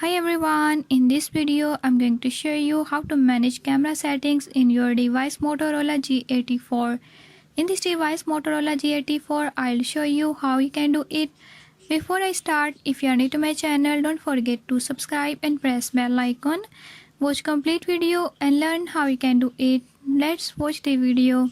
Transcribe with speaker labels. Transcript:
Speaker 1: Hi everyone, in this video I'm going to show you how to manage camera settings in your device Motorola G84. In this device Motorola G84, I'll show you how you can do it. Before I start, if you are new to my channel, don't forget to subscribe and press bell icon. Watch complete video and learn how you can do it. Let's watch the video.